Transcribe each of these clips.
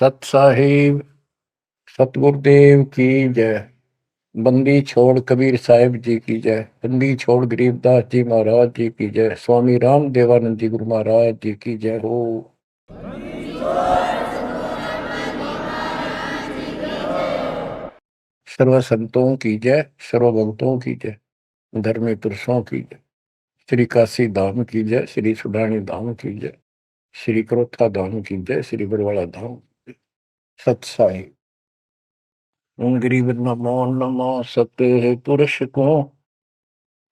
सत साहिब सतगुरुदेव की जय। बंदी छोड़ कबीर साहिब जी की जय। बंदी छोड़ गरीबदास जी महाराज जी की जय। स्वामी राम देवानंद जी गुरु महाराज जी की जय हो। सर्व संतों की जय, सर्व भक्तों की जय, धर्मी पुरुषों की जय। श्री काशी धाम की जय, श्री सुडानी धाम की जय, श्री क्रोथा धाम की जय, श्री बरवाला धाम की जय। सत साहिब गरीब नमो नमो सत पुरुष को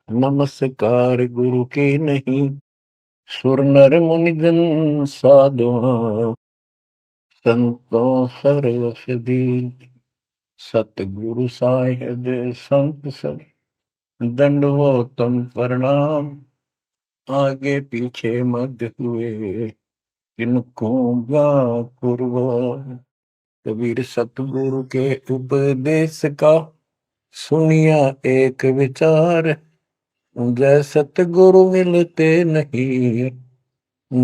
नमस्कार गुरु के नहीं। सुर नर मुनि जन साधु संतों सरस्वती। सतगुरु साहिब संत सब दंडवतम प्रणाम। आगे पीछे मत हुए किनको कुर्बान। कबीर सतगुरु के उपदेश का सुनिया एक विचार। जय सतगुरु मिलते नहीं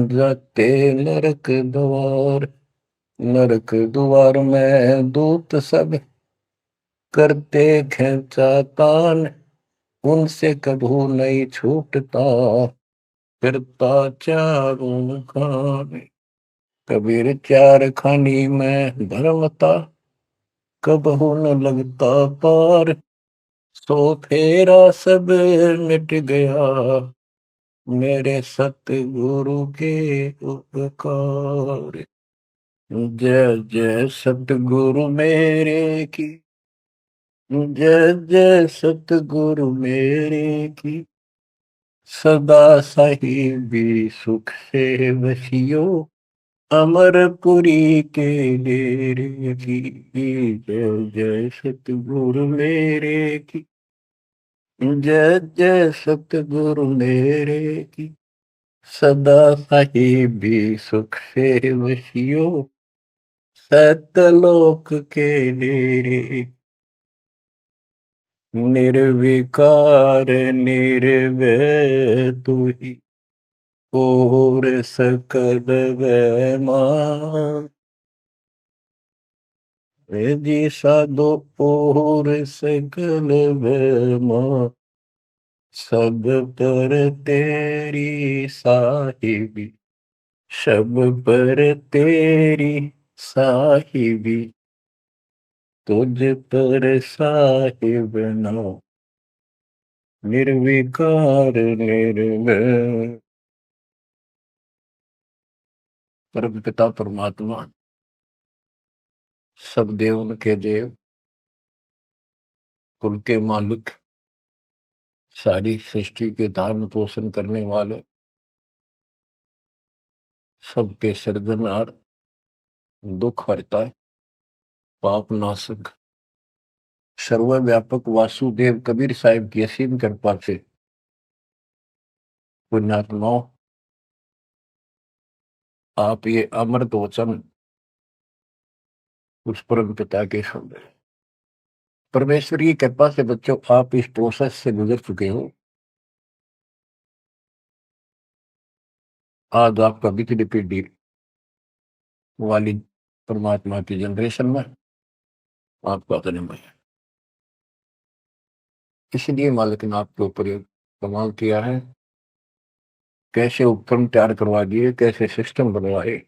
जाते नरक द्वार। नरक द्वार में दूत सब करते खेचा तान। उनसे कभू नहीं छूटता फिरता चारों खान। कबीर चार खानी में धर्मता कबहू न लगता पार। सो फेरा सब मिट गया मेरे सतगुरु के उपकार। जय जय सतगुरु मेरे की जय जय सतगुरु मेरे की। सदा साहिबी सुख से बसियो अमरपुरी के डेरे की। जय जय सतगुरु मेरे की जय जय सतगुरु मेरे की। सदा साहिबी सुख से बसियो सतलोक के डेरे। निर्विकार निर्भय तू ही और सकल वैमान। जी साधो और सकल वैमान। सब पर तेरी साहिबी सब पर तेरी साहिबी। तुझ पर साहिब नो निर्विकार निर्भय। परम पिता परमात्मा सब देव के देव कुल के मालिक सारी सृष्टि के धारण पोषण करने वाले सबके सृजनहार दुख हरता पाप नाशक सर्वव्यापक वासुदेव कबीर साहिब की असीम कृपा से पुण्यात्माओं आप ये अमृत वचन उस परम पिता के शब्द हैं। परमेश्वर की कृपा से बच्चों आप इस प्रोसेस से गुजर चुके हो। आज आपका बिजली पीढ़ी वाली परमात्मा की जनरेशन में आपका जन्म है। इसलिए मालिक ने आपके ऊपर ये कमाल किया है। कैसे उपकरण तैयार करवा दिए, कैसे सिस्टम बनवाए,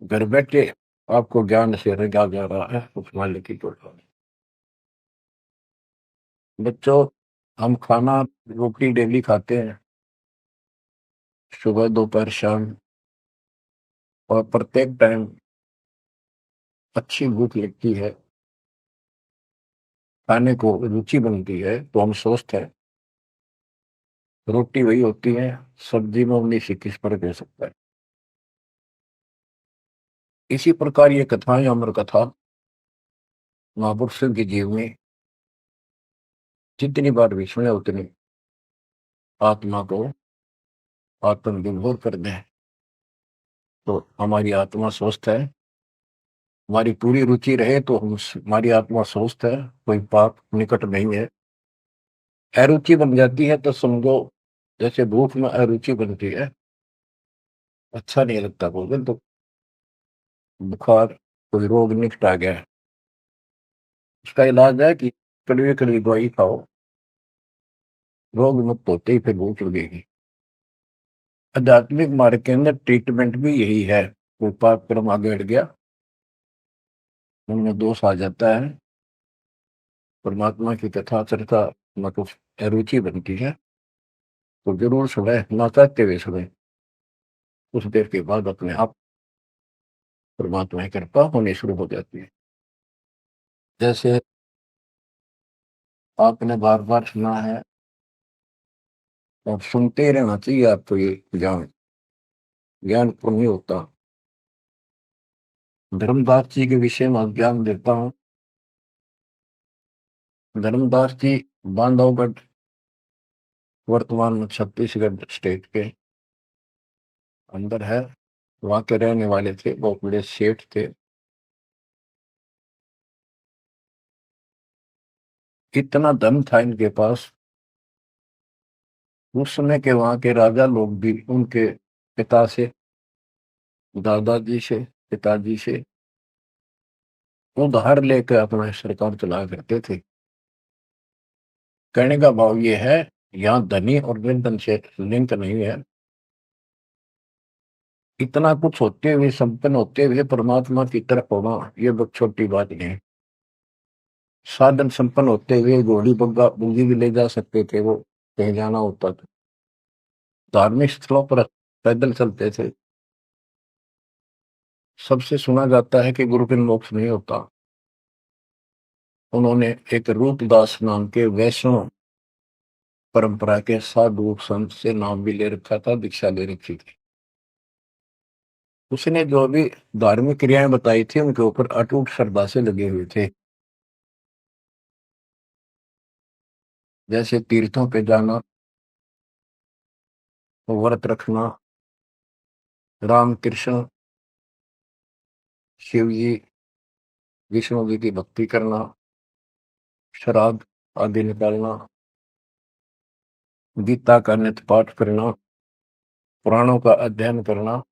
घर बैठे आपको ज्ञान से रंगा जा रहा है उस मालिक की कृपा। बच्चों हम खाना रोटी डेली खाते हैं, सुबह दोपहर शाम, और प्रत्येक टाइम अच्छी भूख लगती है, खाने को रुचि बनती है तो हम स्वस्थ हैं। रोटी वही होती है, सब्जी में 19-21 फर्क हो सकता है। इसी प्रकार ये कथाएं अमर कथा महापुरुषों के जीवनी जितनी बार भी सुने उतनी आत्मा को आत्मविभोर कर दें तो हमारी आत्मा स्वस्थ है। हमारी पूरी रुचि रहे तो हमारी आत्मा स्वस्थ है, कोई पाप निकट नहीं है। अरुचि बन जाती है तो समझो जैसे भूख में अरुचि बनती है, अच्छा नहीं लगता भोजन। तो बुखार, कोई रोग निकट आ गया, उसका इलाज है कि कड़वी कड़वी दवाई खाओ, रोग मुक्त होते ही फिर भूख लगेगी। आध्यात्मिक मार्ग के अंदर ट्रीटमेंट भी यही है। कोई पाप कर्म आगे अड़ गया, उनमें दोष आ जाता है, परमात्मा की कथा चर्चा में कुछ अरुचि बनती है, तो जरूर सुने, ना चाहते हुए सुने। कुछ देर के बाद अपने आप परमात्मा की कृपा होनी शुरू हो जाती है। जैसे आपने बार बार सुना है और सुनते ही रहना चाहिए आपको, ये ज्ञान ज्ञान को नहीं होता। धर्मदास जी के विषय में ज्ञान देता हूँ। धर्मदास जी बांधवगढ़, वर्तमान में छत्तीसगढ़ स्टेट के अंदर है, वहां के रहने वाले थे, बहुत बड़े सेठ थे। कितना धन था इनके पास, उस समय के वहां के राजा लोग भी उनके पिता से, दादाजी से, पिताजी से उधार लेकर अपना सरकार चलाया करते थे। कहने का भाव ये है, यहाँ धनी और निर्धन से लिंक नहीं है। इतना कुछ होते हुए, संपन्न होते हुए परमात्मा की तरफ होना, ये बहुत छोटी बात नहीं है। साधन संपन्न होते हुए घोड़ी बग्गा बूंदी भी ले जा सकते थे, वो कहीं जाना होता था। धार्मिक स्थलों पर पैदल चलते थे। सबसे सुना जाता है कि गुरु बिन मोक्ष नहीं होता। उन्होंने एक रूपदास नाम के वैष्णव परंपरा के साधु संत से नाम भी ले रखा था, दीक्षा ले रखी थी। उसने जो भी धार्मिक क्रियाएं बताई थी उनके ऊपर अटूट श्रद्धा से लगे हुए थे। जैसे तीर्थों पे जाना, व्रत रखना, राम कृष्ण, शिव जी, विष्णु जी की भक्ति करना, श्राद्ध आदि निकालना, गीता का नित्य पाठ करना, पुराणों का अध्ययन करना,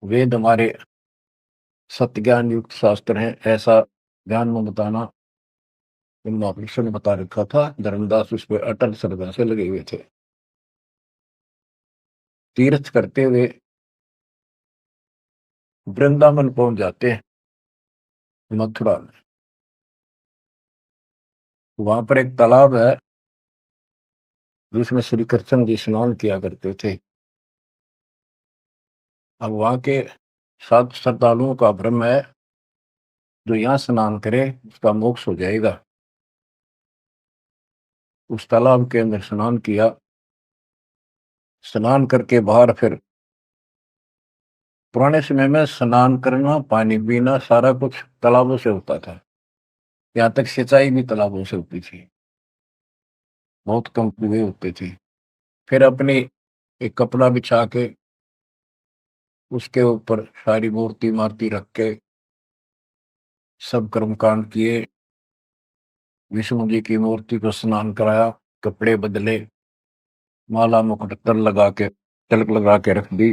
वेद हमारे सत्य ज्ञान युक्त शास्त्र हैं, ऐसा ज्ञान में बताना, इन महापुरुषों ने बता रखा था। धर्मदास उस पर अटल श्रद्धा से लगे हुए थे। तीर्थ करते हुए वृंदावन पहुंच जाते हैं, मथुरा में। वहां पर एक तालाब है जिसमें श्री कृष्ण जी स्नान किया करते थे। अब वहां के साधु श्रद्धालुओं का भ्रम है, जो यहाँ स्नान करे उसका मोक्ष हो जाएगा। उस तालाब के अंदर स्नान किया, स्नान करके बाहर फिर, पुराने समय में स्नान करना, पानी पीना, सारा कुछ तालाबों से होता था। यहाँ तक सिंचाई भी तालाबों से होती थी, बहुत कम कुएं होते थे। फिर अपनी एक कपड़ा बिछा के उसके ऊपर सारी मूर्ति मार्ति रख के सब कर्मकांड किए। विष्णु जी की मूर्ति को स्नान कराया, कपड़े बदले, माला मुकुट तर लगा के, तिलक लगा के रख दी,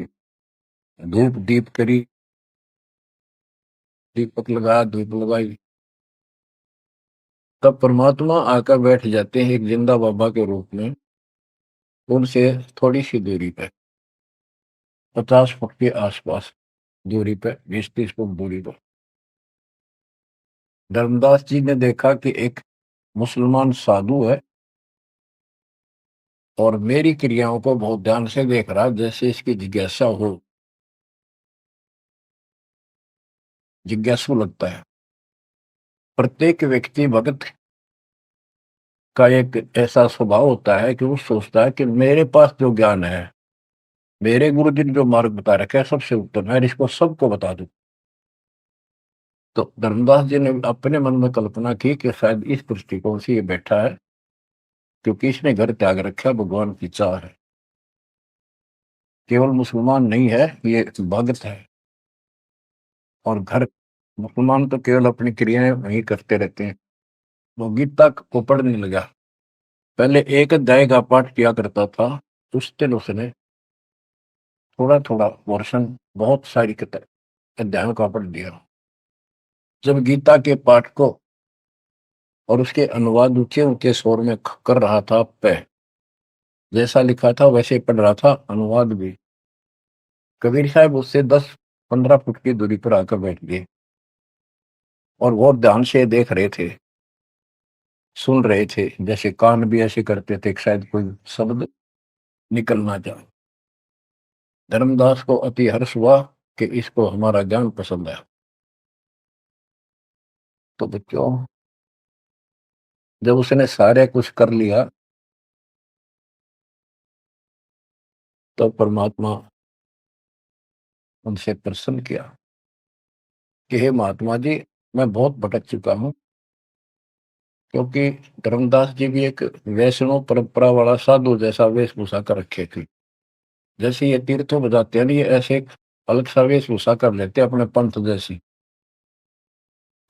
धूप दीप करी, दीपक लगाया, धूप लगाई। तब परमात्मा आकर बैठ जाते हैं एक जिंदा बाबा के रूप में, उनसे थोड़ी सी दूरी पे, 50 फुट के आसपास दूरी पे, 20-30 फुट दूरी पर। धर्मदास जी ने देखा कि एक मुसलमान साधु है और मेरी क्रियाओं को बहुत ध्यान से देख रहा है, जैसे इसकी जिज्ञासा हो, जिज्ञासु लगता है। प्रत्येक व्यक्ति भगत का एक ऐसा स्वभाव होता है कि वो सोचता है कि मेरे पास जो ज्ञान है, मेरे गुरु जी ने जो मार्ग बता रखा है, सबसे उत्तम है, इसको सबको बता दूं। तो धर्मदास जी ने अपने मन में कल्पना की कि शायद इस दृष्टिकोण से ये बैठा है, क्योंकि इसने घर त्याग रखा, भगवान की चाह है। केवल मुसलमान नहीं है, ये भगत है। और घर, मुसलमान तो केवल अपनी क्रियाएं वही करते रहते हैं। वो गीता को पढ़ने लगा। पहले एक अध्याय का पाठ किया करता था, उस दिन उसने थोड़ा थोड़ा वर्षन, बहुत सारी किताब, अध्यायों का पढ़ दिया। जब गीता के पाठ को और उसके अनुवाद ऊंचे ऊंचे स्वर में कर रहा था, पे जैसा लिखा था वैसे पढ़ रहा था, अनुवाद भी। कबीर साहब उससे 10-15 फुट की दूरी पर आकर बैठ गए और वो ध्यान से देख रहे थे, सुन रहे थे, जैसे कान भी ऐसे करते थे कि शायद कोई शब्द निकल ना जाए। धर्मदास को अति हर्ष हुआ कि इसको हमारा ज्ञान पसंद है। तो बच्चों, जब उसने सारे कुछ कर लिया तो परमात्मा उनसे प्रसन्न किया कि हे महात्मा जी, मैं बहुत भटक चुका हूं, क्योंकि धर्मदास जी भी एक वैष्णव परंपरा वाला साधु जैसा वेशभूषा कर रखे थे। जैसे ये तीर्थों बजाते हैं ना, ये ऐसे एक अलग सा वेशभूषा कर लेते हैं अपने पंथ जैसी,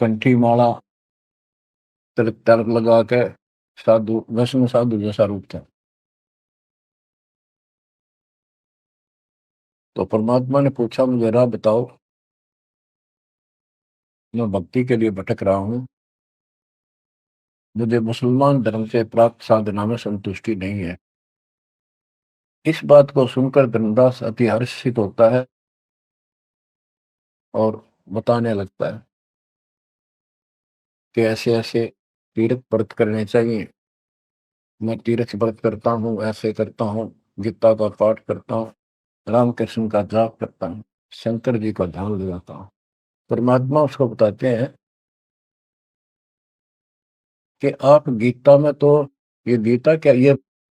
कंठी माला, तिलक तिलक लगा के साधु, वैष्णव साधु जैसा रूप था। तो परमात्मा ने पूछा, मुझे राह बताओ, मैं भक्ति के लिए भटक रहा हूँ, मुझे मुसलमान धर्म से प्राप्त साधना में संतुष्टि नहीं है। इस बात को सुनकर धर्मदास अति हर्षित होता है और बताने लगता है कि ऐसे ऐसे तीर्थ व्रत करने चाहिए। मैं तीर्थ व्रत करता हूँ, ऐसे करता हूँ, गीता का पाठ करता हूँ, रामकृष्ण का जाप करता हूँ, शंकर जी का ध्यान लगाता हूँ। परमात्मा उसको बताते हैं कि आप गीता में तो, ये गीता क्या, ये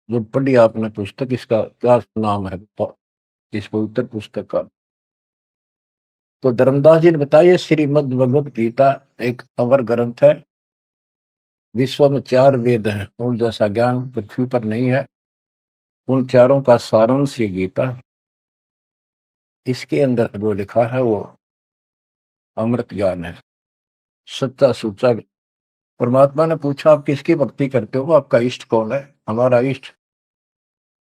जो पढ़ी आपने पुस्तक, इसका क्या नाम है इस पवित्र पुस्तक का? तो धर्मदास जी ने बताया, श्रीमद् भगवत गीता एक अवर ग्रंथ है, विश्व में 4 वेद हैं, उन जैसा ज्ञान पृथ्वी पर नहीं है, उन चारों का सारांश ये गीता। इसके अंदर जो लिखा है वो अमृत ज्ञान है, सच्चा सुच्चा। परमात्मा ने पूछा, आप किसकी भक्ति करते हो, आपका इष्ट कौन है? हमारा इष्ट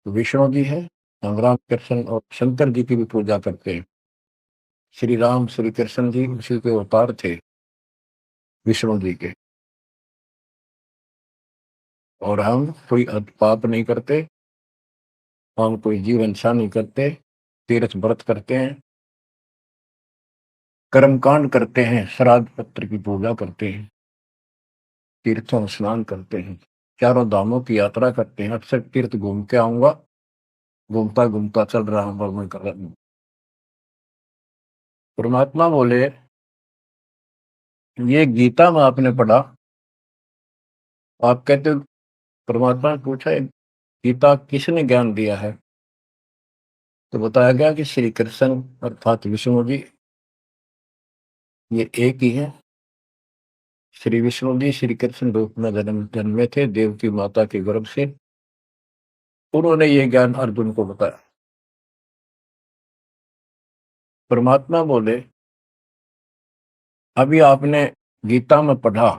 विष्णु जी है, हम राम कृष्ण और शंकर जी की भी पूजा करते हैं। श्री राम श्री कृष्ण जी उसी के अवतार थे, विष्णु जी के। और हम कोई पाप नहीं करते, हम कोई जीव हिंसा नहीं करते, तीर्थ व्रत करते हैं, कर्मकांड करते हैं, श्राद्ध पत्र की पूजा करते हैं, तीर्थों में स्नान करते हैं, चारों धामों की यात्रा करते हैं। अक्सर तीर्थ घूम के आऊंगा, घूमता घूमता चल रहा हूँ मैं कर रहा हूँ। परमात्मा बोले, ये गीता में आपने पढ़ा, आप कहते हो, परमात्मा ने पूछा, गीता किसने ज्ञान दिया है? तो बताया गया कि श्री कृष्ण अर्थात विष्णु जी, ये एक ही है। श्री विष्णु जी श्री कृष्ण रूप में जन्मे थे देव की माता के गर्भ से, उन्होंने ये ज्ञान अर्जुन को बताया। परमात्मा बोले, अभी आपने गीता में पढ़ा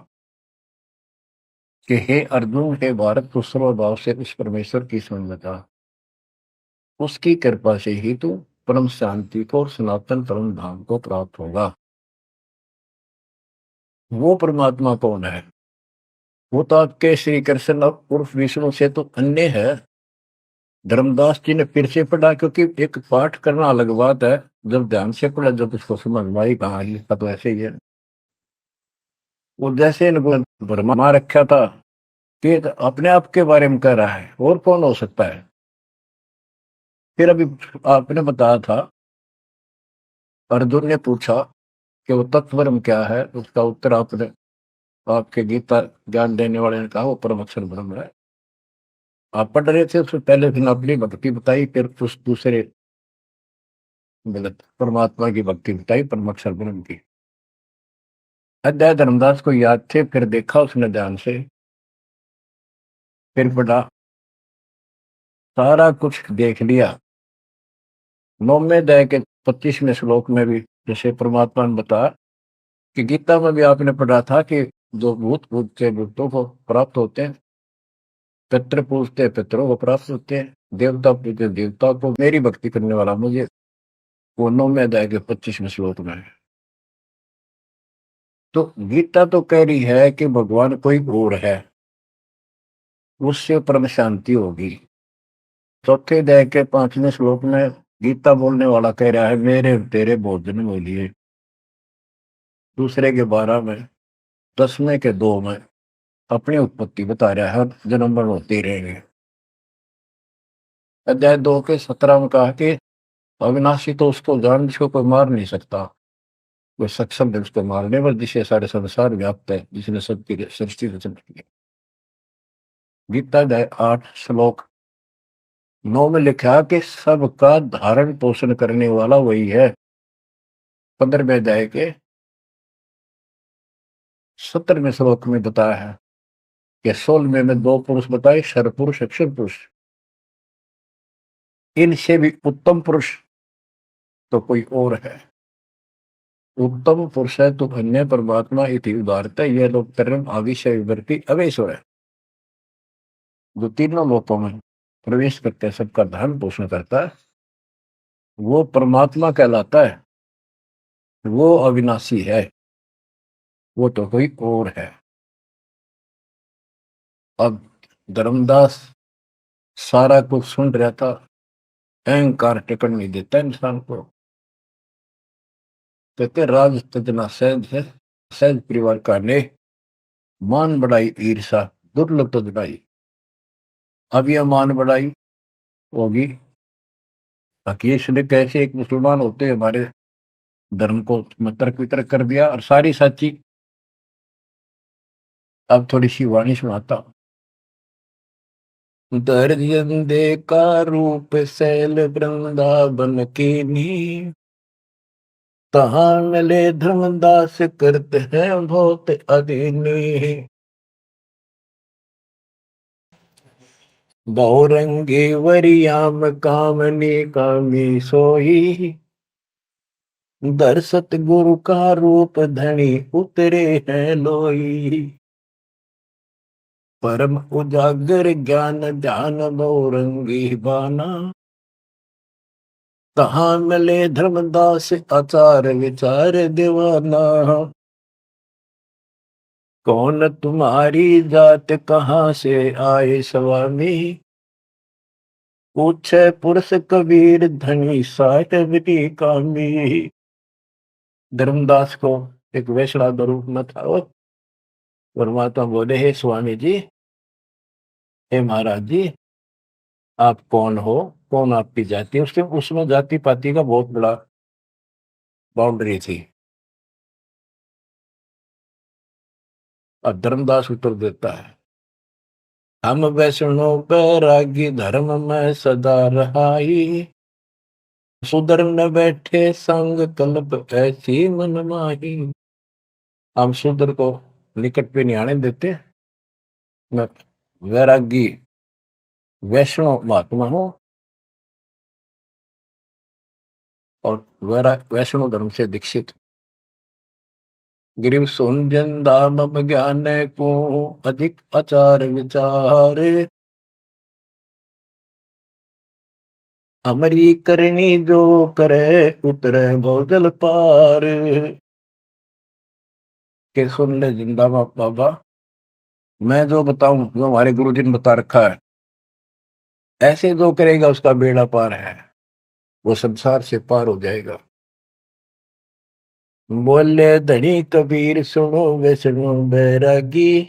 कि हे अर्जुन, हे भारत, तू सर्वभाव से उस परमेश्वर की समझ में था, उसकी कृपा से ही तू परम शांति को और सनातन परम धाम को प्राप्त होगा। वो परमात्मा कौन है? वो तो आपके श्री कृष्ण और उर्फ विष्णु से तो अन्य है। धर्मदास जी ने फिर से पढ़ा, क्योंकि एक पाठ करना अलग बात है, जब ध्यान से पढ़ा, जब उसको समझ में आई, कहा लिखा तो ऐसे ही है। वो जैसे इनको भरमा रखा था कि अपने आप के बारे में कह रहा है, और कौन हो सकता है? फिर अभी आपने बताया था, अर्जुन ने पूछा कि वो तत्वरम क्या है, उसका उत्तर आपने, आपके गीता ज्ञान देने वाले ने कहा वो परम अक्षर ब्रह्म है। आप पढ़ रहे थे, उससे पहले फिर अपनी भक्ति बताई, फिर उस दूसरे गलत परमात्मा की भक्ति बताई, परम अक्षर ब्रह्म की। अध्याय धर्मदास को याद थे, फिर देखा उसने ध्यान से, फिर पढ़ा, सारा कुछ देख लिया। 9वें अध्याय के 25वें श्लोक में भी जैसे परमात्मा ने बताया कि गीता में भी आपने पढ़ा था कि जो भूत पूजते भूतों को प्राप्त होते हैं, पितृ पूजते पितरों को प्राप्त होते हैं, देवता पूजते देवता को, मेरी भक्ति करने वाला मुझे, वो 9वें अध्याय के 25वें श्लोक में है। तो गीता तो कह रही है कि भगवान कोई और है, उससे परम शांति होगी। चौथे अध्याय के 5वें श्लोक में गीता बोलने वाला कह रहा है मेरे तेरे भोजन में लिए। दूसरे के 12 में, 10वें के 2 में अपनी उत्पत्ति बता रहा है, जन्म मरण होते ही रहेंगे। अध्याय 2 के 17 में कहा कि अविनाशी तो उसको जान जिसको कोई मार नहीं सकता, वो सक्षम है उसको मारने पर, जिसे सारे संसार व्याप्त है, जिसने सबकी सृष्टि रचना की। गीता अध्याय 8 श्लोक 9 में लिखा कि सबका धारण पोषण करने वाला वही है। 15वें अध्याय के 17वें श्लोक में बताया है कि 16वें में 2 पुरुष बताए, शर पुरुष अक्षर पुरुष। इनसे भी उत्तम पुरुष तो कोई और है। उत्तम पुरुष है तो अन्य परमात्मा इति उदारता, यह लोग तरम आविषय विवर्ती अवेश्वर है, जो तीनों लोकों में प्रवेश करते हैं, सबका धारण पोषण करता है, वो परमात्मा कहलाता है। वो अविनाशी है, वो तो कोई और है। अब धर्मदास सारा कुछ सुन रहा था, अहंकार टिकट नहीं देता इंसान को। कहते राज तजना सहज है, सहज परिवार का ने मान बढ़ाई ईर्षा दुर्लभ तजनाई। अब यह मान बढ़ाई होगी ताकि इसने कैसे एक मुसलमान होते हमारे धर्म को तर्क वितर्क कर दिया और सारी सच्ची। अब थोड़ी सी वाणी सुनाता हूं। दर्जन का रूप शैल वृंदावन की नी, तहां मिले धर्मदास करते हैं बहुत अधीनी। बहुरंगी वरियाम कामनी कामी सोई, दर्शत गुरु का रूप धनी उतरे हैं लोई। परम उजागर ज्ञान ध्यान बहुरंगी बाना, तहां मिले धर्मदास आचार विचार दीवाना। कौन तुम्हारी जात कहाँ से आए स्वामी, पूछे पुरुष कबीर धनी साहिबी कामी। धर्मदास को एक वैष्णव स्वरूप में था वो। परमात्मा बोले हे स्वामी जी, हे महाराज जी, आप कौन हो, कौन आपकी जाति। उसके उसमें जाति पाति का बहुत बड़ा बाउंड्री थी। और धर्मदास उत्तर देता है, हम वैष्णव बैरागी धर्म में सदा रहाई, सुधर न बैठे संग कल्प ऐसी मन माही। हम सुधर को निकट पे नहीं आने देते। मैं वैरागी वैष्णव महात्मा हूं और वैष्णव धर्म से दीक्षित। गिरिव सुनजन दाम ज्ञान को अधिक आचार विचार, हमारी करनी जो करे उतरे भोजल पार। के सुन ले जिंदा बाबा, मैं जो बताऊं, जो हमारे गुरु जी ने बता रखा है, ऐसे जो करेगा उसका बेड़ा पार है, वो संसार से पार हो जाएगा। बोले धनी कबीर सुनो वैष्णो बैरागी,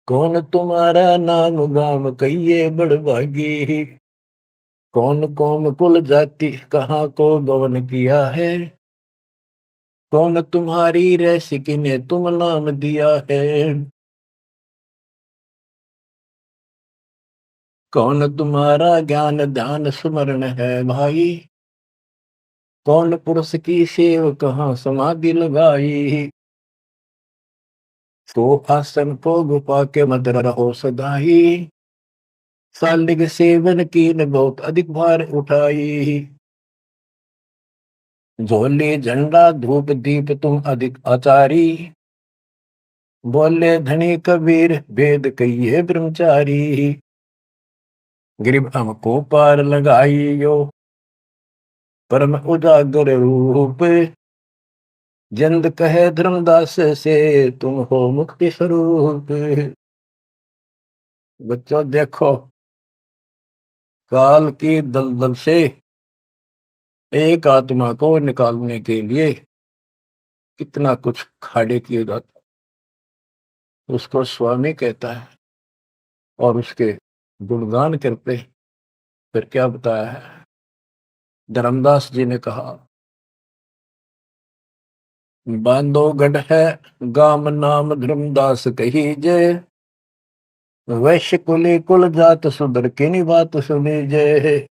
कौन तुम्हारा नाम गाम कहिए बड़भागी। कौन कौम कुल जाति कहाँ को गवन किया है, कौन तुम्हारी रैसिकी ने तुम नाम दिया है। कौन तुम्हारा ज्ञान ध्यान स्मरण है भाई, कौन पुरुष की सेव कहाँ समाधि लगाई। तो आसन को गुफा के मत रहो सदाई, सालिग सेवन की न बहुत अधिक भार उठाई। झोली झंडा धूप दीप तुम अधिक आचारी, बोले धनी कबीर वेद कहिए ब्रह्मचारी। गिरिब हमको पार लगाइयो परम उजागर रूप, जिंद कहे धर्मदास से तुम हो मुक्ति स्वरूप। बच्चों देखो, काल की दलदल से एक आत्मा को निकालने के लिए कितना कुछ खाड़े किए जाता, उसको स्वामी कहता है और उसके गुणगान करते। फिर क्या बताया है, धर्मदास जी ने कहा, बांधोगढ़ है गाम नाम धर्मदास कही जय, वैश्य कुली कुल जात सुधर की नी बात सुनी जय।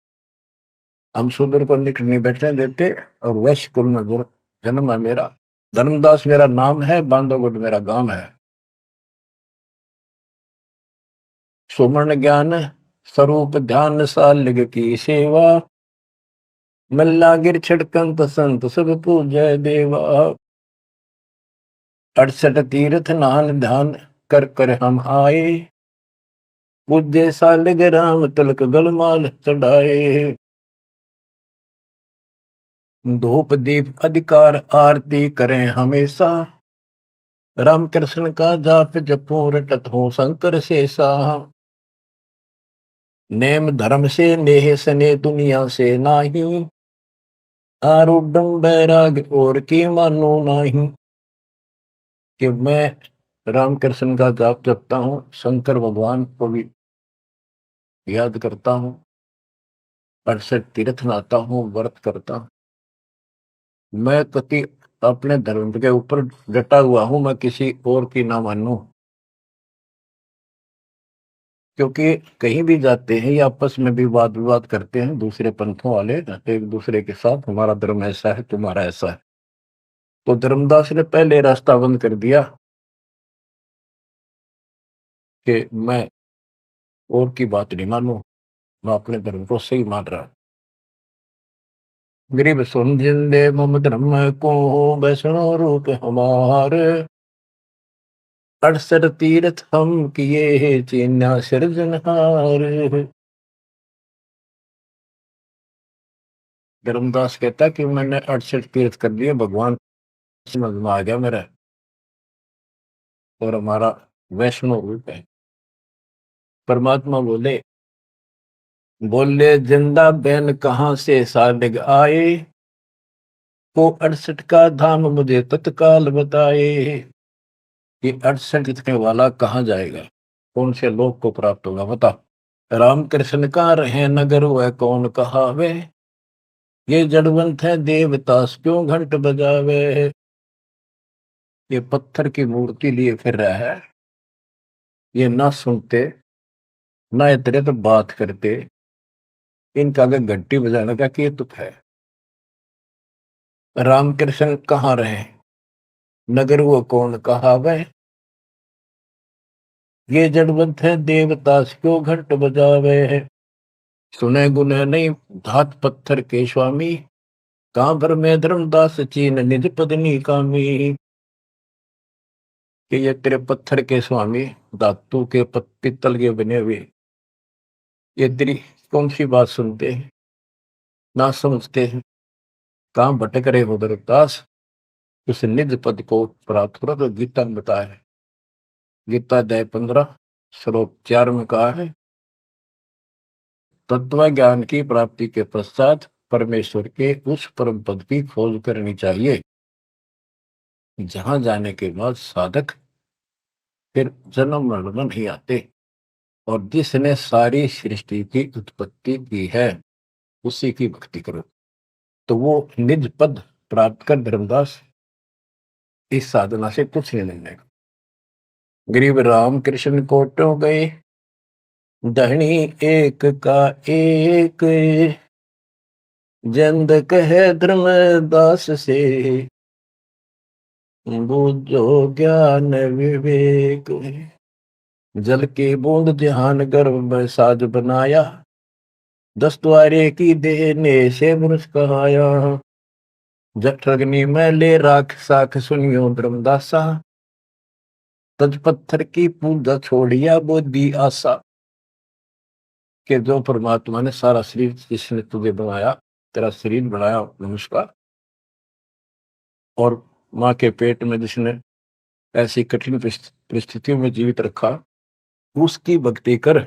हम सुधर को निकट नहीं बैठने देते और वैश्य कुल में जन्म है मेरा, धर्मदास मेरा नाम है, बांधोगढ़ मेरा गांव है। सुमन ज्ञान स्वरूप ध्यान सालिग की सेवा, मल्ला गिर छिड़कंत संत सब पूजय देवा। 68 तीर्थ नान ध्यान कर कर हम आए, पूज्य सालिग राम तिलक गलमाल चढ़ाए। धूप दीप अधिकार आरती करें हमेशा, राम कृष्ण का जाप जपो रटत हो शंकर शेषा। नेम धर्म से नेह सने दुनिया से नाही, आरूढ़ बैराग और की मानो नाही। कि मैं रामकृष्ण का जाप जपता हूँ, शंकर भगवान को भी याद करता हूँ, 68 तीर्थ नहाता हूँ, व्रत करता हूँ। मैं कति अपने धर्म के ऊपर डटा हुआ हूँ, मैं किसी और की ना मानूं। क्योंकि कहीं भी जाते हैं या आपस में भी वाद विवाद करते हैं दूसरे पंथों वाले एक दूसरे के साथ, हमारा धर्म ऐसा है, तुम्हारा ऐसा है। तो धर्मदास ने पहले रास्ता बंद कर दिया कि मैं और की बात नहीं मानूं, मैं अपने धर्म को सही मान रहा। गरीब सुन जिंदे मम धर्म को, वैष्णो रूप हमारे, 68 तीर्थ हम किए चीन्या सिरजनहार। धर्मदास कहता कि मैंने 68 तीर्थ कर लिए, भगवान समझ में आ गया मेरा, और हमारा वैष्णो रूप है। परमात्मा बोले, बोले जिंदा बैन कहां से सालिग आए, को 68 का धाम मुझे तत्काल बताए। ये 68 लिखने वाला कहाँ जाएगा, कौन से लोक को प्राप्त होगा, बता। राम कृष्ण का रहे नगर वह कौन कहावे, ये जड़वंत है देवतास क्यों घंट बजावे। ये पत्थर की मूर्ति लिए फिर रहा है, ये ना सुनते ना इतरे तो बात करते, इनका अगर घंटी बजाने का क्या तुक है। राम कृष्ण कहाँ रहे, नगर वो कौन कहावे, ये जड़वंत है देवतास क्यों घंट बजावे। सुने गुने नहीं धात पत्थर के स्वामी, कहां पर में धर्मदास चीन निज पदनी कामी। कि ये तेरे पत्थर के स्वामी, धातु के पित्तल के बने हुए, ये तेरी कौन सी बात सुनते हैं, ना समझते हैं, कहां भटक रहे हो धर्मदास, उस निज पद को प्राप्त करो। तो गीता में बताया है, गीता अध्याय 15 श्लोक 4 में कहा है, तत्व ज्ञान की प्राप्ति के पश्चात परमेश्वर के उस परम पद की खोज करनी चाहिए, जहां जाने के बाद साधक फिर जन्म मरण में नहीं आते। और जिसने सारी सृष्टि की उत्पत्ति की है उसी की भक्ति करो, तो वो निज पद प्राप्त कर धर्मदास इस साधना से कुछ नहीं लेगा। गरीब राम कृष्ण कोटो गए, धनी एक का एक, जंद कहे धर्मदास से, बूझो ज्ञान विवेक। जल की बूंद ध्यान गर्भ में साज बनाया, 10 द्वारे की देने से मनुष कहाया। जठरग्नि में ले राख साख सुनियो धर्मदासा, तज पत्थर की पूजा छोड़िया बुद्धि आशा। के जो परमात्मा ने सारा शरीर जिसने तुझे बनाया, तेरा शरीर बनाया नमस्कार, और माँ के पेट में जिसने ऐसी कठिन परिस्थितियों में जीवित रखा, उसकी भक्ति कर,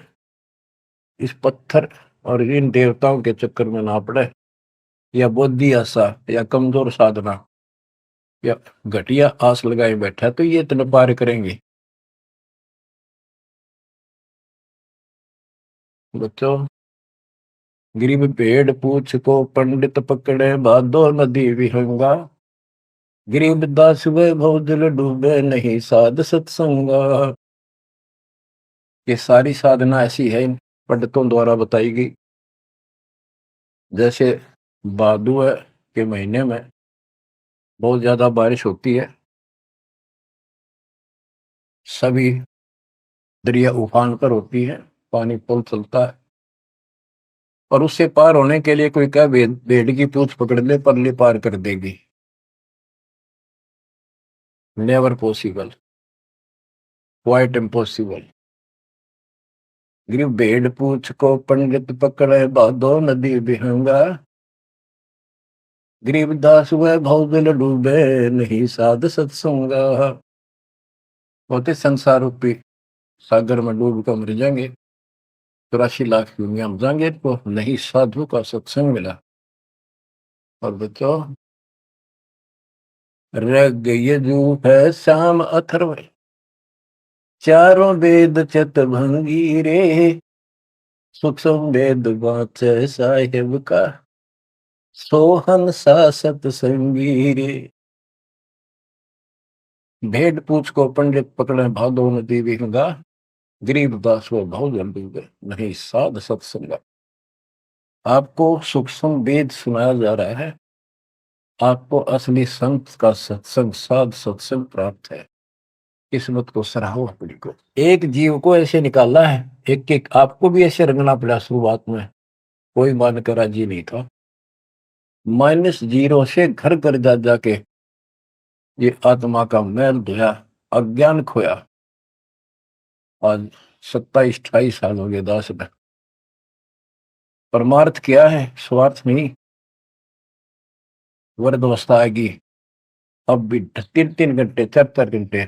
इस पत्थर और इन देवताओं के चक्कर में ना पड़े, या बुद्धि आशा या कमजोर साधना या घटिया आस लगाए बैठा तो ये इतना पार करेंगे। बच्चों, गरीब भेड़ पूछ को पंडित पकड़े, बादो नदी विहंगा, गरीब दास वे भवजल डूबे, नहीं साध सत्संगा। ये सारी साधना ऐसी है इन पंडितों द्वारा बताई गई। जैसे भादुआ के महीने में बहुत ज्यादा बारिश होती है, सभी दरिया उफान पर होती है, पानी पुल चलता है, और उससे पार होने के लिए कोई क्या भेड़ की पूंछ पकड़ ले, परली पार कर देगी। Never possible, quite impossible. गिर भेड़ पूछ को पंडित पकड़े, बादो नदी विहंगा, गरीबदास हुए भवजल डूबे, नहीं साध सत्संगा। होते संसार रूपी सागर में डूब कर मर जाएंगे, 84 लाख दुनिया में जाएंगे तो नहीं साधु का सत्संग मिला। और बच्चों, रग यजु है श्याम अथर्व, चारों वेद चित भंगी रे, सूक्ष्म वेद वाचे साहेब का, सोहन सा सत्संगी रे। भेड़ पूछ को पंडित पकड़े, भादो नदी विहंगा, गरीब दास वो भाव जल्दी गए, नहीं साध सत्संगा। आपको सूक्ष्म वेद सुनाया जा रहा है, आपको असली संत का सत्संग, साध सत्संग प्राप्त है। किस्मत को सराहो अपनी को। एक जीव को ऐसे निकाला है, एक एक आपको भी ऐसे रंगना पड़ा। शुरुआत में कोई मानकर राजी नहीं था, -0 से घर घर जा जाके ये आत्मा का मैल धोया, अज्ञान खोया। आज 27-28 साल हो गए दास में। परमार्थ क्या है? स्वार्थ नहीं। वृद्ध अवस्था आएगी, अब भी 3-3 घंटे 4-4 घंटे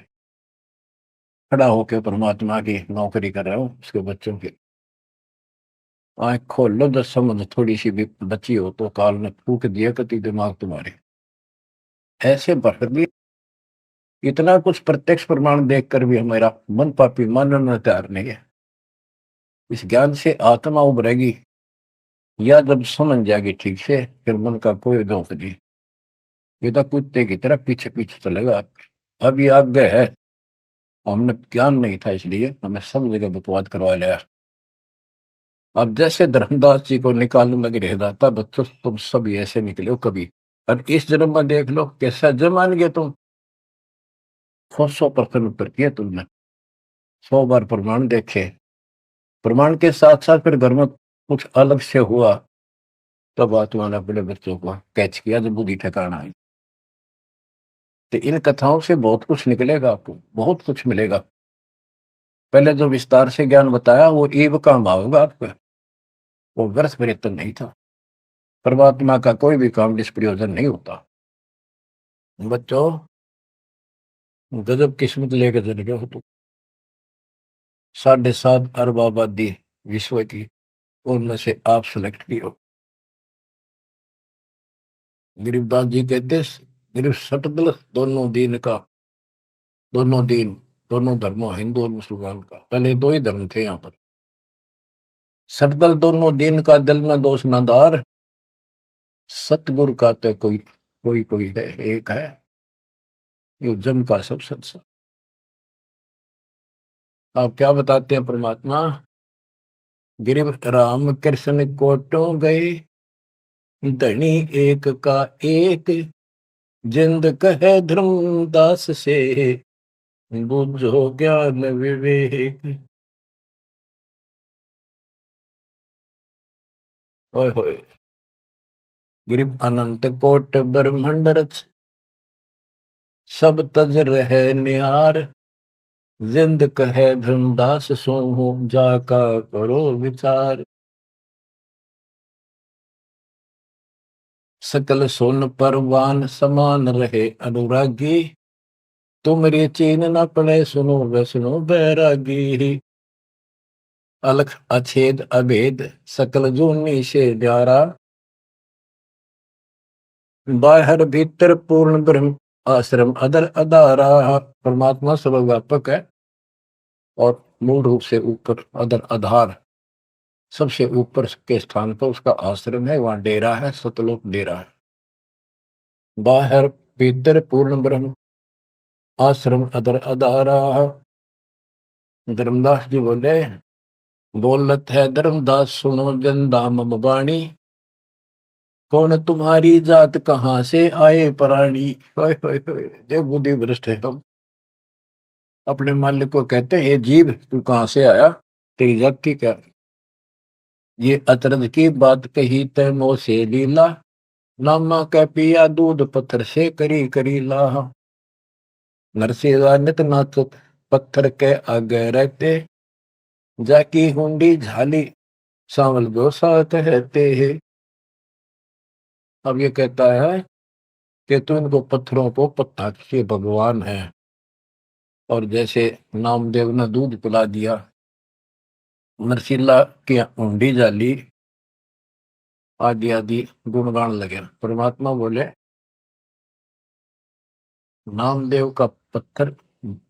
खड़ा होकर परमात्मा की नौकरी कर रहा हूँ, उसके बच्चों की। आंख खोल लो, 10 समझ थोड़ी सी भी बची हो तो काल ने फूक दिया कति दिमाग तुम्हारे। ऐसे भर भी इतना कुछ प्रत्यक्ष प्रमाण देखकर भी हमारा मन पापी मानना तैयार नहीं है। इस ज्ञान से आत्मा उभरेगी, या जब समझ जाएगी ठीक से, फिर मन का कोई दोष नहीं। ये तो कुत्ते की तरह पीछे पीछे चलेगा। अब ये आज्ञा है, हमने ज्ञान नहीं था इसलिए हमें सब जगह बकवाद करवा लिया। अब जैसे धर्मदास जी को निकालने लगे रह जाता, बच्चों तुम सब ऐसे निकले हो कभी, और इस जन्म में देख लो कैसा जन्म मान गए तुम। 100% उत्तर किया तुमने, 100 बार प्रमाण देखे, प्रमाण के साथ साथ फिर घर में कुछ अलग से हुआ, तब आत्मा ने अपने बच्चों को कैच किया, जब बुद्धि ठिकाना आई। तो इन कथाओं से बहुत कुछ निकलेगा, आपको बहुत कुछ मिलेगा। पहले जो विस्तार से ज्ञान बताया वो ईव का भाव होगा आपका, वो व्यर्थ प्रयत्न नहीं था। परमात्मा का कोई भी काम निष्प्रयोजन नहीं होता। बच्चों, गजब किस्मत लेके चले गए हो तुम। 7.5 अरब आबादी विश्व की, उनमें से आप सिलेक्ट की हो। गरीबदास जी कहते, गरीब सटदल दोनों दीन का, दोनों दीन, दोनों धर्मों, हिंदू और मुसलमान का। पहले 2 ही धर्म थे यहाँ पर। सटदल दोनों दीन का, दिल में दोष न दार, सतगुरु का तो कोई कोई कोई है, एक है, ये जम का सब सत्संग। आप क्या बताते हैं परमात्मा? गिरिव राम कृष्ण कोटो गए, धनी एक का एक, जिंद कहे धर्मदास से, बुझो ज्ञान विवेक। ओए होए, गिरिव अनंत कोट ब्रह्मांड रच, सब तज रहे निहार, जिंद कहे धर्मदास सो, जाका करो विचार। सकल सोन परवान समान रहे अनुरागी, तुमरे चीन न पड़े सुनो वैष्णो बैरागी। अलख अछेद अभेद सकल जूनी से न्यारा, बाहर भीतर पूर्ण ब्रह्म आश्रम अदर अदारा। परमात्मा सर्वव्यापक है और मूल रूप से ऊपर अदर आधार सबसे ऊपर के स्थान पर उसका आश्रम है, वहां डेरा है, सतलोक डेरा है। बाहर भीतर पूर्ण ब्रह्म आश्रम अदर अदारा। धर्मदास जी बोले, बोलत है धर्मदास सुनो जन दाम बाणी, कौन तुम्हारी जात कहाँ से आए प्राणी। जो बुद्धि भ्रष्ट है हम अपने मालिक को कहते हैं, ये जीव तू कहाँ से आया, तेरी जात की क्या। ये अतरज की बात कही तय मोह से लीला, नामा कै पिया दूध पत्थर से करी करी लाह। नरसेवा नित नाथ पत्थर के आगे रहते, जाकी हुंडी झाली सांवल गो साथ रहते है। अब ये कहता है कि तू इनको पत्थरों को पत्ता के भगवान है, और जैसे नामदेव ने दूध पिला दिया, नरसिल्ला की हुंडी जाली, आदि आदि गुणगान लगे। परमात्मा बोले, नामदेव का पत्थर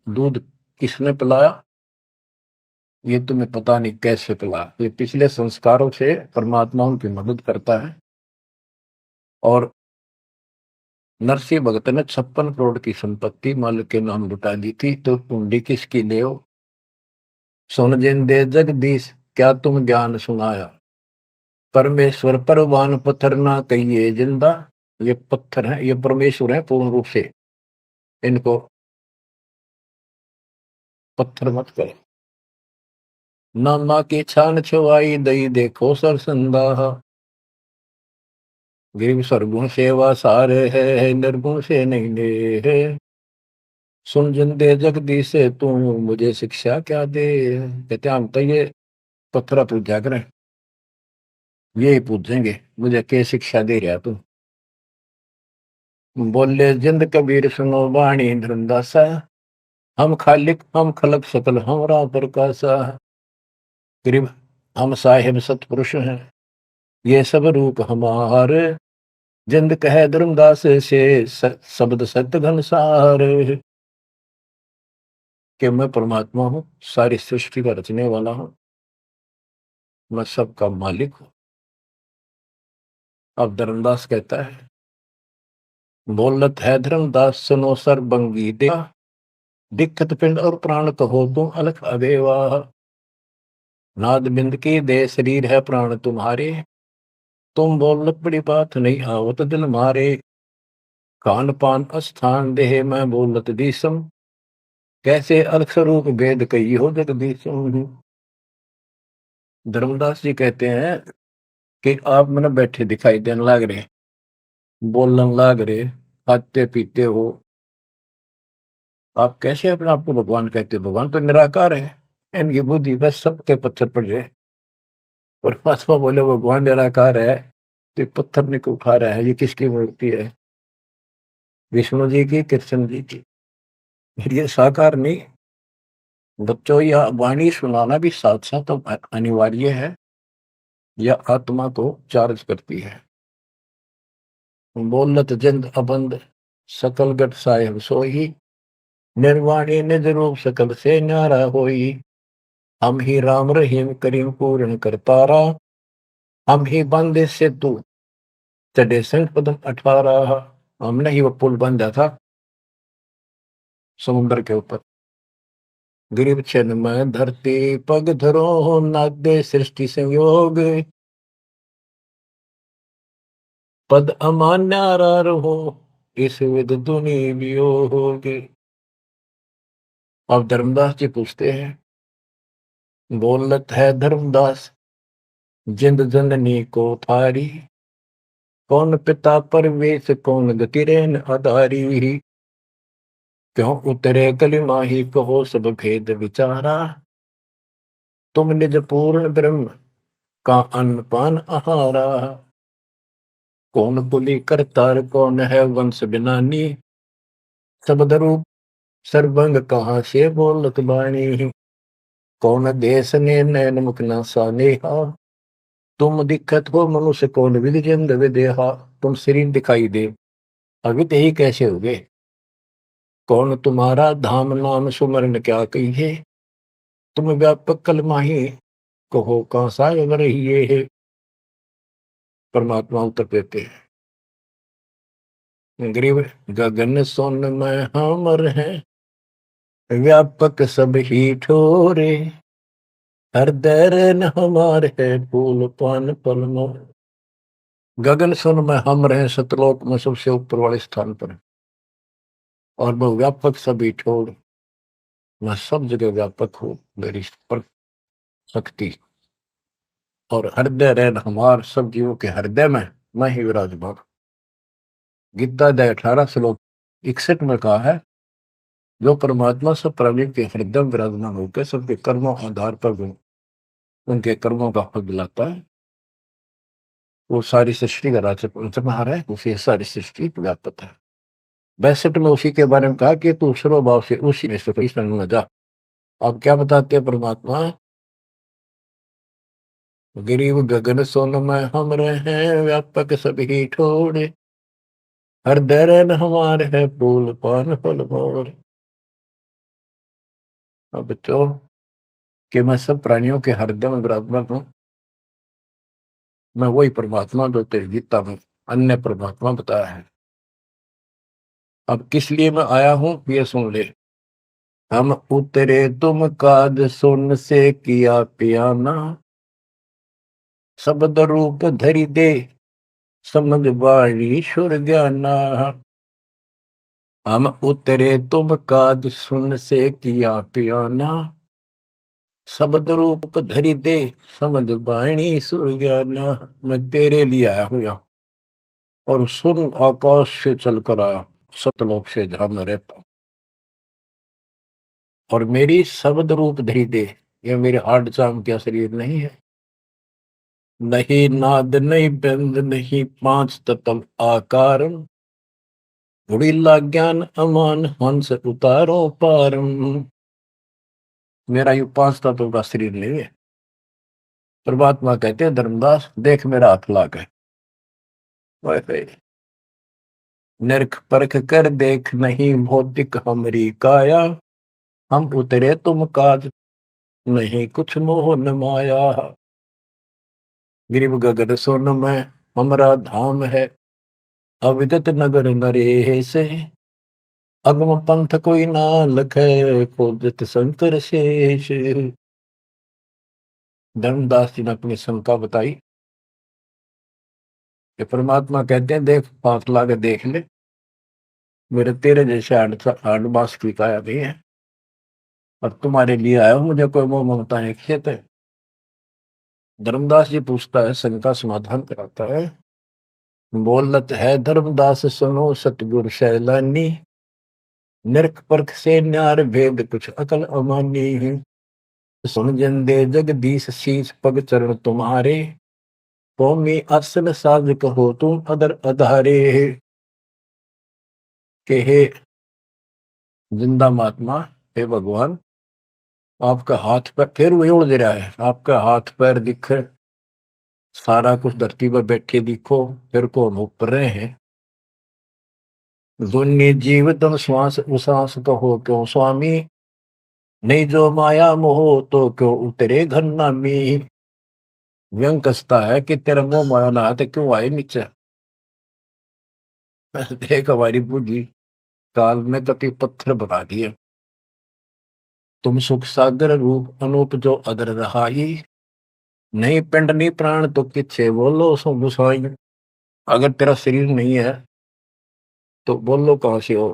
दूध किसने पिलाया, ये तुम्हें पता नहीं कैसे पिलाया। ये पिछले संस्कारों से परमात्मा उनकी मदद करता है। और नरसिंह भगत ने 56 करोड़ की संपत्ति मालिक के नाम लुटा दी थी, तो कुंडी किसकी ले हो। सुन जिन दे जगदीश क्या तुम ज्ञान सुनाया, परमेश्वर परवान पत्थर ना कहिए जिंदा। ये पत्थर है, ये परमेश्वर है पूर्ण रूप से, इनको पत्थर मत करो। नामा की छान छुआई दई देखो सरसंदा, गिरिव सरगुण सेवा सारे है निर्गुण से नहीं ले है। सुन जिन दे जगदीश से तू मुझे शिक्षा क्या दे। कहते हम तो ये पत्थर पूजा करें, यही पूछेंगे मुझे क्या शिक्षा दे रहा तू। बोले जिंद कबीर सुनो वाणी धर्मदासा, हम खालिक हम खलक सकल हमरा प्रकाशा। गरीब हम साहिब सतपुरुष हैं, ये सब रूप हमारे, जिंद कहे धर्मदास से शब्द सत्य घनसार। कि मैं परमात्मा हूँ, सारी सृष्टि का रचने वाला हूँ, मैं सबका मालिक हूँ। अब धर्मदास कहता है, बोलत है धर्मदास सुनो सर्वंगी दे, दिक्कत पिंड और प्राण कहो तुम अलख अबेवा। नाद बिंद की दे शरीर है प्राण तुम्हारे, तुम बोलत बड़ी बात नहीं आवत दिल मारे। खान पान स्थान देह मैं बोलत दीसम, कैसे अलख स्वरूप भेद कही हो जगदीशम। धर्मदास जी कहते हैं कि आप मैंने बैठे दिखाई देने लग रहे, बोलने लग रहे, खाते पीते हो, आप कैसे अपने आप को भगवान कहते हो। भगवान तो निराकार है, इनकी बुद्धि बस सबके पत्थर पड़ जाए। परमात्मा बोले भगवान निराकार है, तो ये पत्थर ने क्यों उठा रहा है, ये किसकी मूर्ति है, विष्णु जी की कृष्ण जी की। फिर ये साकार नहीं। बच्चों यह वाणी सुनाना भी साथ साथ अनिवार्य है, यह आत्मा को चार्ज करती है। बोलत जिंद अबंद सकल गट साहेब सोही, निर्वाणी निज रूप सकल से न्यारा होई। हम ही राम रहीम करीम पूर्ण करतारा, हम ही बंदे से तू चढ़े संग पदम 18। हमने ही वो पुल बंधा था समुद्र के ऊपर। गिरिव छन में धरती पग धरो, नादे सृष्टि संयोग, पद अमान्यारा रहो, इस विद दुनि वियोगे। अब धर्मदास जी पूछते हैं, बोलत है धर्मदास जिंद जननी को थारी, कौन पिता परवेश कौन गति रेन आधारी। क्यों उतरे कलिमा ही कहो सब भेद विचारा, तुम निज पूर्ण ब्रह्म का अन्न पान आहारा। कौन कुली करतार, कौन है वंश बिनानी, शब्द रूप सर्वंग कहाँ से बोलत बाणी। कौन देश ने नैन मुख न सानेहा, तुम दिखत हो मनुष्य कौन विधि जंद विदेहा। तुम शरीर दिखाई दे, अवित ही कैसे हो गए। कौन तुम्हारा धाम नाम सुमरन क्या कहिए, तुम व्यापक कल माही, कहो कहाँ सागर रहिए है। परमात्मा उत्तर देते हैं, गरीब गगन सोन में हमर है, व्यापक सब ही ठोरे, हृदय न हमार है, फूल पान पल मोर। गगन सुन में हम रहे, सतलोक में सबसे ऊपर वाले स्थान पर, और वह व्यापक सभी ठोर, मैं सब जगह व्यापक हूँ, मेरी पर शक्ति। और हृदय रहन हमार, सब जीवों के हृदय में मैं ही विराजमान। गीता अध्याय 18 श्लोक 61 में कहा है, जो परमात्मा सब प्राणी के हृदय में विराजमान होकर सबके कर्मों आधार पर उनके कर्मों का फल दिलाता है, वो सारी सृष्टि का राज्य पंचमहार है, उसे सारी सृष्टि व्यापक है। 62 में उसी के बारे में कहा कि तू सर्वभाव से उसी में से संग में जा। अब क्या बताते हैं परमात्मा, गिरीव गगन सोन में हम रहे, व्यापक सभी ठोड़े, हृदय रहन हमार है, फूल पान फल मोर। अब बच्चों कि मैं सब प्राणियों के हृदय में विराजमान हूँ, मैं वही परमात्मा जो तेरी गीता में अन्य परमात्मा बताया है। अब किस लिए मैं आया हूं ये सुन ले। हम उतरे तुम काज सुन से किया पियाना, शब्द रूप धरि दे समझ वाणी सुर ज्ञाना। हम उतरे तुम काज सुन से किया पियाना, शब्द रूप धरि दे समझ वाणी सुर ज्ञाना। मैं तेरे लिए आया हूं यहाँ, और सुन आकाश से चलकर आया, सतलोक से जहां मैं रहता हूं। और मेरी शब्द रूप धरि दे, ये मेरे हार्ड चाम का शरीर नहीं है, नहीं नाद नहीं बंद नहीं पांच तत्व आकार, उड़ीला ज्ञान अमान हंस उतारो पारम। मेरा यू पांच तत्व का शरीर नहीं है। परमात्मा कहते हैं, धर्मदास देख मेरा हाथ लाग है, नरक परख कर देख नहीं भौतिक हमरी काया, हम उतरे तुम काज नहीं कुछ मोह न माया। गिरिव गगन सोन में हमरा धाम है, अविदत नगर नरे से, अगम पंथ कोई ना लखे, खोजत शंकर शेष। धर्मदास जी ने अपनी शंका बताई कि परमात्मा कहते हैं, देख पास लाके देख ले, मेरे तेरे जैसे आठ मास की काया नहीं है, और तुम्हारे लिए आया हूं, मुझे कोई मोह ममता नहीं खेत है। धर्मदास जी पूछता है, शंका समाधान कराता है, बोलत है धर्मदास सुनो सतगुरु सैलानी, नरक परख से न्यार भेद कुछ अकल अमानी है। सुन जंदे जगदीश शीश पग चरण तुम्हारे, कौमी असल साज कहो तुम अदर अधारे। के हे जिंदा महात्मा, हे भगवान, आपका हाथ पैर फिर वही उड़ दे रहा है, आपका हाथ पैर दिख, सारा कुछ धरती पर बैठे दिखो, फिर कौन ऊपर रहे हैं। दुन्नी जीव तम श्वास उश्वास कहो क्यों स्वामी, नहीं जो माया मोह तो क्यों उतरे घर नामी। व्यंग कसता है कि तेरा मोह माया ना तो क्यों आए नीचे। देख हमारी बुद्धि काल में कति पत्थर बना दिए, तुम सुख सागर रूप अनूप जो अदर रहाई, नहीं पिंड नहीं प्राण तो किच्छे बोलो सो गुसाई। अगर तेरा शरीर नहीं है तो बोलो कहां से हो।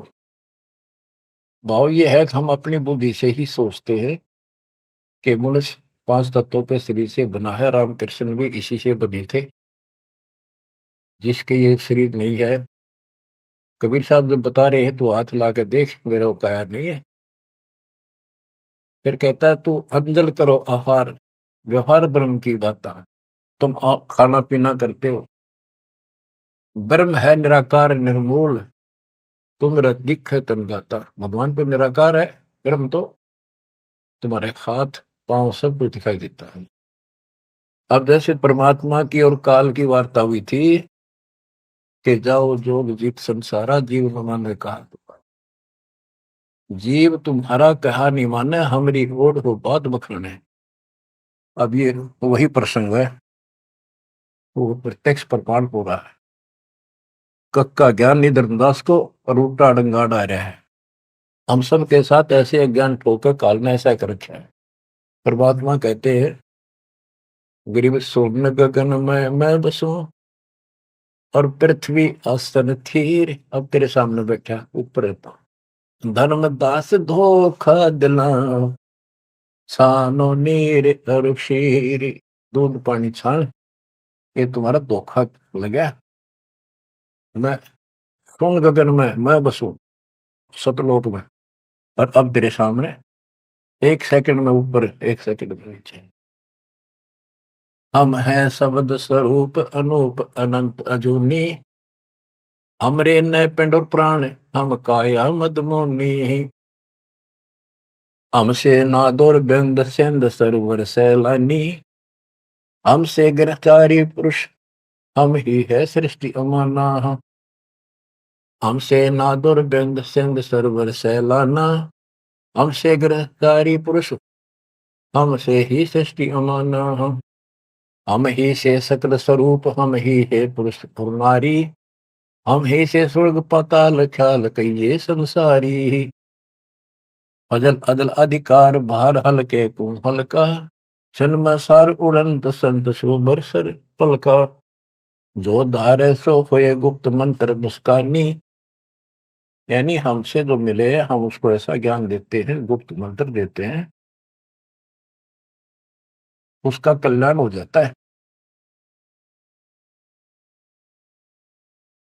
भाव ये है कि हम अपनी बुद्धि से ही सोचते हैं कि मनुष्य पांच तत्वों पे शरीर से बना है, रामकृष्ण भी इसी से बने थे। जिसके ये शरीर नहीं है, कबीर साहब जब बता रहे हैं तो हाथ ला के देख, मेरा वो काया नहीं है। फिर कहता है, तू अंजल करो आहार, व्यवहार ब्रह्म की बात। तुम खाना पीना करते हो, ब्रह्म है निराकार निर्मूल, तुम दिख है तन गाता। भगवान तो निराकार है, ब्रह्म तो तुम्हारे हाथ पांव सब कुछ दिखाई देता है। अब जैसे परमात्मा की और काल की वार्ता हुई थी कि जाओ जोग जीत संसारा, जीव न माने कहा। जीव तुम्हारा कहा नहीं माने, हमारी ओर हो बात बखरने। अब ये वही प्रसंग है, वो प्रत्यक्ष प्रमाण हो रहा है। कक्का ज्ञान नहीं धर्मदास को, और उल्टा डंगाड़ आ रहा है। हम सब के साथ ऐसे अज्ञान ठोकर काल ने ऐसा कर रखा है। परमात्मा कहते हैं गरीब सोन गगन में मैं बसूं, और पृथ्वी आसन थीर। अब तेरे सामने बैठा ऊपर रहता। धर्मदास धोखा दिला, छानो नीर और शीर। दूध पानी छान, ये तुम्हारा धोखा लगा। मैं कौन गगन में मैं बसूं, सतलोक में, और अब तेरे सामने एक सेकंड में ऊपर, एक सेकंड में नीचे। हम हैं शब्द स्वरूप अनूप अनंत अजूनी, हमरे न पिंड और प्राण हम काया मदमोनी। हमसे नादोर बिंद सिंध सरोवर सैलानी, हमसे गिरफ्तारी पुरुष हम ही है सृष्टि अमाना। हमसे नादुर बिंद सिंध सरोवर सैलाना, हमसे गिरफ्तारी पुरुष हमसे ही सृष्टि अमाना। हम ही से सकल स्वरूप हम ही है पुरुष और नारी, हम ही से स्वर्ग पाताल ख्याल कहिए संसारी। अजल अदल अधिकार भार हल्के तू हल्का, जन्म सार उड़ंत संत सुबर सर पलका। जो धारे सो होए गुप्त मंत्र मुस्कानी, यानी हमसे जो मिले हम उसको ऐसा ज्ञान देते हैं, गुप्त मंत्र देते हैं, उसका कल्याण हो जाता है।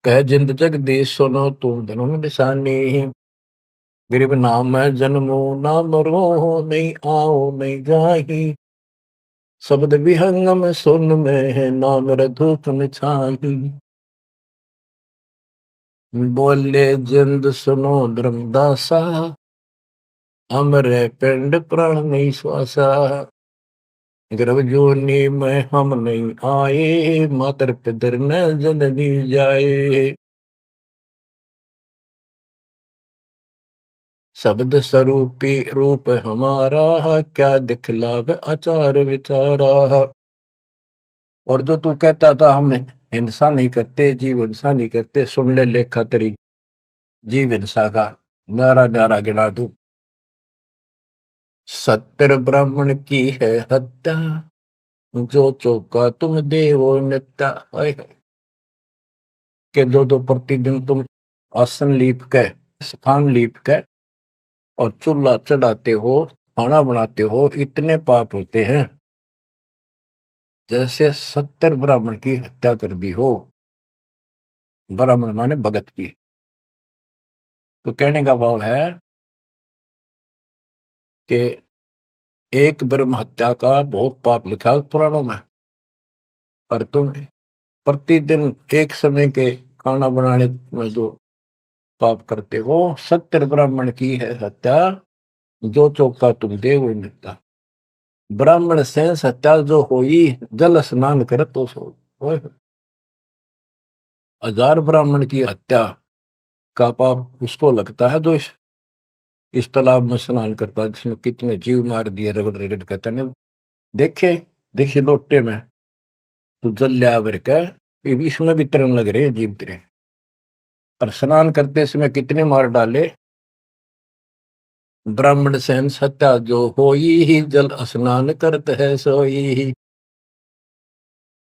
कह जिंद जग देश सुनो तुम धर्म निशानी, गरीब नाम है जन्मो ना मरो, नहीं आओ नहीं जाही। शब्द विहंगम सुन में है नाम रधूप छाही। बोले जिंद सुनो धर्मदासा, हमरे पिंड प्राण नहीं श्वासा। गर्भ जोनी में हम नहीं आए, मातर पितर न जननी जाए। शब्द स्वरूपी रूप हमारा, क्या दिखलावे आचार विचारा। और जो तू कहता था हम हिंसा नहीं करते, जीव हिंसा नहीं करते, सुन ले लेखा तेरी जीव हिंसा का नारा नारा गिना दू। सत्तर ब्राह्मण की है हत्या, जो चौका तुम देवो नित्या। के दो दो प्रतिदिन तुम आसन लीप के, स्थान लीप के और चूल्हा चढ़ाते हो, खाना बनाते हो, इतने पाप होते हैं जैसे 70 ब्राह्मण की हत्या कर दी हो। ब्राह्मण माने भगत की। तो कहने का भाव है कि एक ब्रह्म हत्या का बहुत पाप लिखा है पुराणों में, पर तुम प्रतिदिन एक समय के खाना बनाने में जो पाप करते हो, 70 ब्राह्मण की है हत्या, जो चौका तुम दे वो मिलता। ब्राह्मण से हत्या जो हुई, जल स्नान कर तो सो। 1000 ब्राह्मण की हत्या का पाप उसको लगता है जो इस तालाब में स्नान करता है, जिसमें कितने जीव मार दिए रगड़ रगड़ कहते हैं। देखे देखिए लोटे में तो जल लिया भर के, इसमें भी तरन लग रहे हैं जीव तेरे। और स्नान करते समय कितने मार डाले। ब्राह्मण सहन सत्या जो होई ही, जल स्नान करत है सोई ही।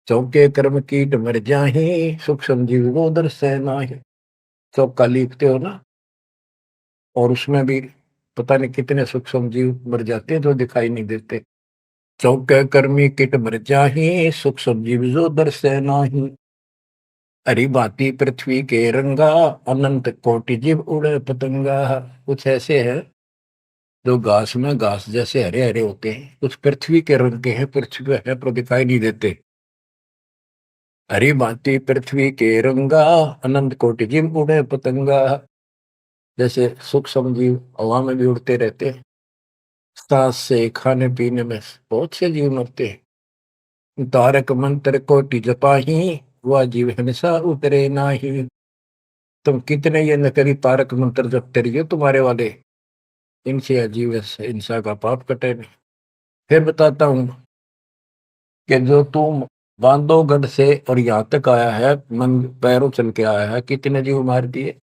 चौके कर्म कीट मर जाही, सूक्ष्म जीव वो दर्शे नाही। चौका लिखते हो ना, और उसमें भी पता नहीं कितने सूक्ष्म जीव मर जाते हैं जो दिखाई नहीं देते। चौके कर्मी किट मर जाही, सूक्ष्म जीव जो दर्शे नाही। हरी भांति पृथ्वी के रंगा, अनंत कोटि जीव उड़े पतंगा। कुछ ऐसे है जो घास में घास जैसे हरे हरे होते हैं, कुछ पृथ्वी के रंग के हैं, पृथ्वी पे है पर दिखाई नहीं देते। हरी भांति पृथ्वी के रंगा, अनंत कोटि जीव उड़े पतंगा। जैसे सूक्ष्म जीव हवा में भी उड़ते रहते, सांस से खाने पीने में बहुत से जीव मरते हैं। तारक मंत्र कोटि जपाही, वह जीव हिंसा उतरे नाही। तुम कितने ये नकली तारक मंत्र जपते रहिए तुम्हारे वाले, इनसे अजीब हिंसा का पाप कटे नहीं। फिर बताता हूं कि जो तुम बांधवगढ़ से और यहाँ तक आया है, मन पैरों चल के आया है, कितने जीव मार दिए।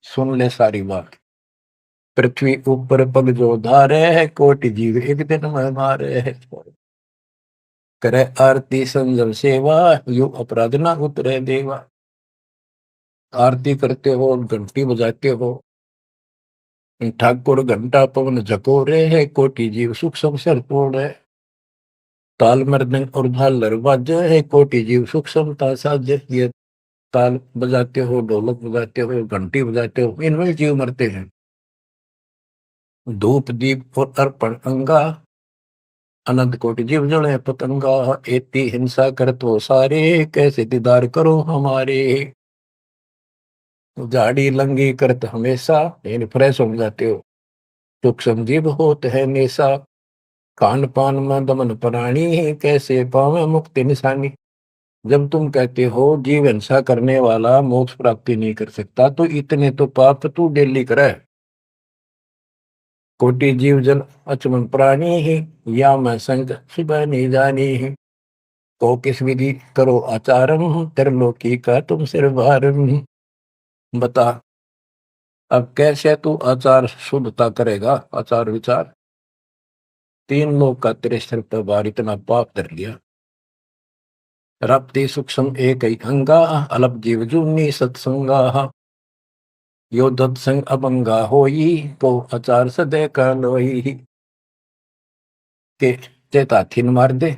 सुन ले सारी बात। पृथ्वी ऊपर पग जो धारे है, कोटि जीव एक दिन में मारे है। करे आरती संजम सेवा, यु अपराध ना उतरे देवा। आरती करते हो, घंटी बजाते हो, ठाकुर घंटा पवन झकोरे है, कोटि जीव सुख संसर पूर्ण है। ताल मृदंग और झालर बाजे है, कोटि जीव सुख समता साजे। ये ताल बजाते हो, ढोलक बजाते हो, घंटी बजाते हो, इनमें जीव मरते हैं। धूप दीप और अर्पण अंगा, अनंत कोटि जीव जड़े पतंगा। एती हिंसा कर तो सारे, कैसे दीदार करो हमारे। झाड़ी लंगी करत हमेशा, इन फ्रेश हो जाते हो। सुख संजीव होत है नेसा, खान पान में दमन प्राणी, कैसे पावे मुक्ति निशानी। जब तुम कहते हो जीव हिंसा करने वाला मोक्ष प्राप्ति नहीं कर सकता, तो इतने तो पाप तू डेली करे। कोटि जीव जन अचमन प्राणी ही, या मैं संग सुबह नहीं जानी ही। तो किस विधि करो आचारम, त्रिलोकी का तुम सिर भारम। बता अब कैसे तू आचार शुद्धता करेगा, आचार विचार। तीन लोग का तेरे सिर पर भार इतना पाप धर लिया। रप्ति सूक्ष्म एक ही अंगा, अलप जीव जूनी सत्संगा। यो दत्संग अभंगा होई, को आचार सदे का लोई। के चेत हाथी न मार दे,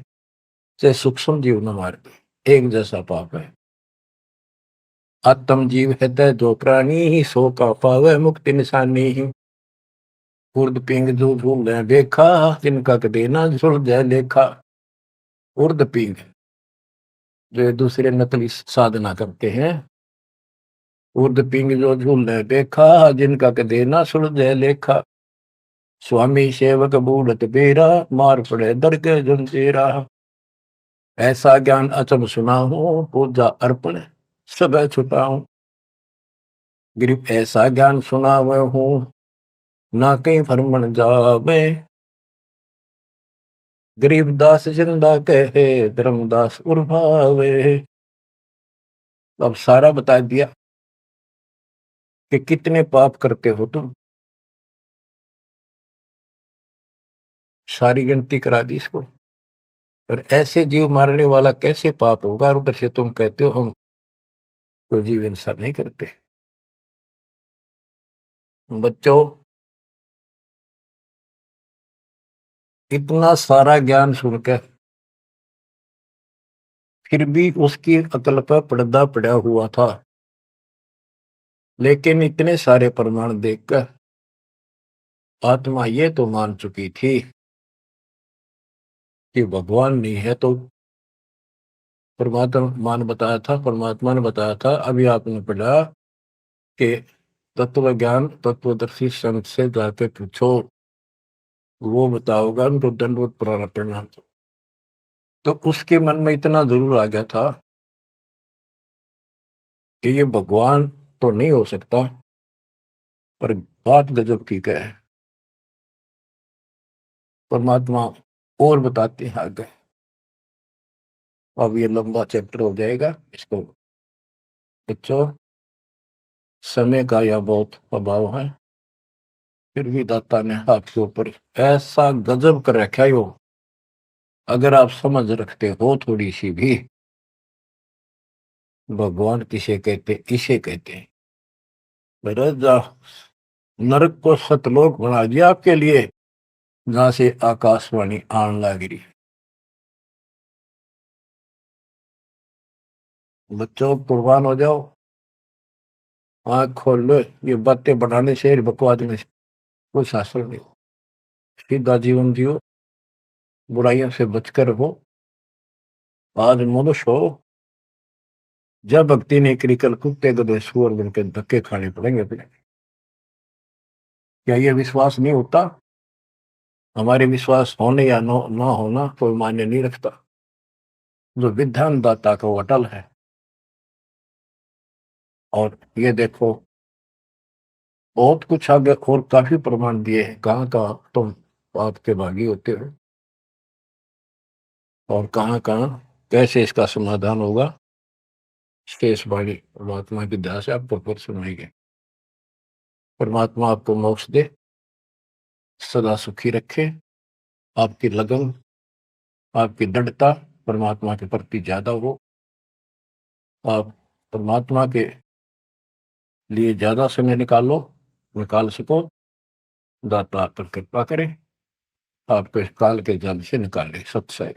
चाहे सूक्ष्म जीव न मार दे, एक जैसा पाप है। आत्म जीव है जो प्राणी ही, सो का पावे मुक्ति निशानी ही। उर्द पिंग जो झूल देखा, जिनका देना सुलझे लेखा। उर्द पिंग जो दूसरे नकली साधना करते हैं, उर्द पिंग जो झूल देखा, जिनका देना सुलझे लेखा। स्वामी सेवक बूढ़त बेरा, मार पड़े दर के जंजीरा। ऐसा ज्ञान अचम सुना हूं, पूजा अर्पण सब छुटाऊं। गिरिप ऐसा ज्ञान सुना हूं, ना कहीं फरमन जावे। गरीबदास जिंदा कहे, धर्मदास उर्भावे। अब सारा बता दिया कि कितने पाप करते हो तुम, सारी गिनती करा दी इसको। और ऐसे जीव मारने वाला कैसे पाप होगा, और उधर से तुम कहते हो हम तो जीव हिंसा नहीं करते। बच्चों, इतना सारा ज्ञान सुनकर फिर भी उसकी अकल पर पर्दा पड़ा हुआ था। लेकिन इतने सारे प्रमाण देखकर आत्मा ये तो मान चुकी थी कि भगवान नहीं है, तो परमात्मा ने बताया था। अभी आपने पढ़ा कि तत्व ज्ञान तत्वदर्शी संत से जाके पूछो, वो बताओगा उनको दंडवत प्रणाम। तो उसके मन में इतना जरूर आ गया था कि ये भगवान तो नहीं हो सकता, पर बात गजब की क्या है। परमात्मा और बताते हैं आगे। अब ये लंबा चैप्टर हो जाएगा, इसको बच्चों समय का यह बहुत अभाव है। फिर भी दाता ने आपके ऊपर ऐसा गजब कर रखा है, यो अगर आप समझ रखते हो थोड़ी सी भी, भगवान किसे कहते, इसे कहते हैं। नरक को सतलोक बना दिया आपके लिए, जहां से आकाशवाणी आन लग रही। बच्चों कुर्बान हो जाओ, आंख खोल लो। ये बातें बढ़ाने से, बकवास में कोई शास्त्र नहीं। सीधा जीवन जियो, बुराइयों से बचकर रहो। आज मनुष्य हो, जब भक्ति नहीं करी, कल कुत्ते गधे सुअर बन के धक्के खाने पड़ेंगे अपने। क्या ये विश्वास नहीं होता? हमारे विश्वास होने या ना होना कोई मायने नहीं रखता। जो विधान दाता का वो अटल है। और ये देखो, बहुत कुछ आगे और काफी प्रमाण दिए हैं, कहाँ कहाँ तुम आपके भागी होते हो और कहाँ कहाँ कैसे इसका समाधान होगा। शेष भागी परमात्मा की दया से आपको पर सुनाएंगे। परमात्मा आपको मोक्ष दे, सदा सुखी रखे, आपकी लगन, आपकी दृढ़ता परमात्मा के प्रति ज्यादा हो, आप परमात्मा के लिए ज्यादा समय निकाल सको। दाता आप पर कृपा करें, आपको इस काल के जाल से निकाले। सत्संग।